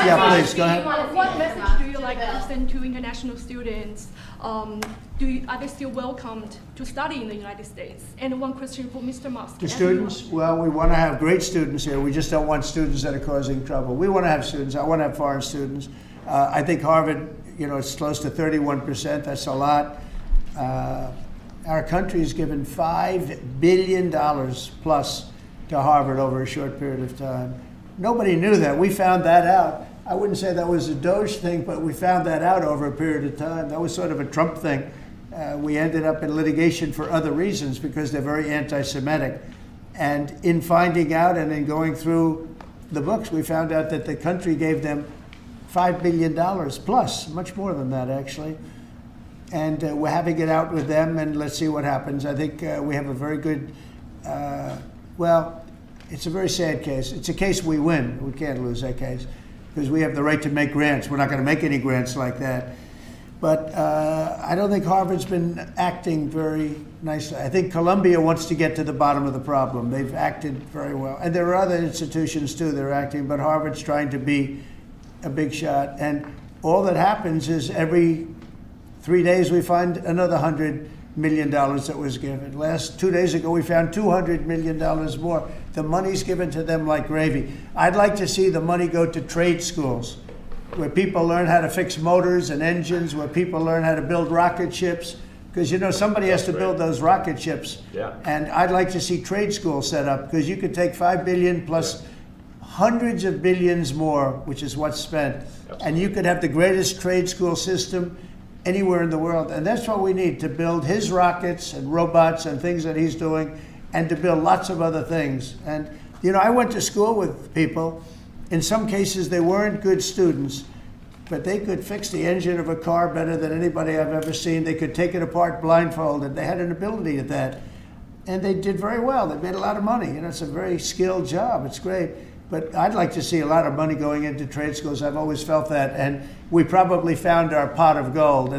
Yeah, please, go ahead. What message do you like to send to international students? Are they still welcomed to study in the United States? And one question for Mr. Musk. The students, well, we want to have great students here. We just don't want students that are causing trouble. We want to have students. I want to have foreign students. I think Harvard, it's close to 31%. That's a lot. Our country has given $5 billion plus to Harvard over a short period of time. Nobody knew that. We found that out. I wouldn't say that was a Doge thing, but we found that out over a period of time. That was sort of a Trump thing. We ended up in litigation for other reasons because they're very anti-Semitic. And in finding out and in going through the books, we found out that the country gave them $5 billion plus, much more than that actually. And we're having it out with them, and let's see what happens. I think we have a very good, well, it's a very sad case. It's a case we win. We can't lose that case because we have the right to make grants. We're not going to make any grants like that. But I don't think Harvard's been acting very nicely. I think Columbia wants to get to the bottom of the problem. They've acted very well. And there are other institutions, too, that are acting, but Harvard's trying to be a big shot. And all that happens is every 3 days we find another $100 million that was given. 2 days ago, we found $200 million more. The money's given to them like gravy. I'd like to see the money go to trade schools, where people learn how to fix motors and engines, where people learn how to build rocket ships, because somebody has to build those rocket ships. Yeah. And I'd like to see trade schools set up, because you could take $5 billion plus hundreds of billions more, which is what's spent, and you could have the greatest trade school system anywhere in the world. And that's what we need to build his rockets and robots and things that he's doing, and to build lots of other things. And I went to school with people. In some cases, they weren't good students, but they could fix the engine of a car better than anybody I've ever seen. They could take it apart blindfolded. They had an ability at that. And they did very well. They made a lot of money. It's a very skilled job. It's great. But I'd like to see a lot of money going into trade schools. I've always felt that. And we probably found our pot of gold.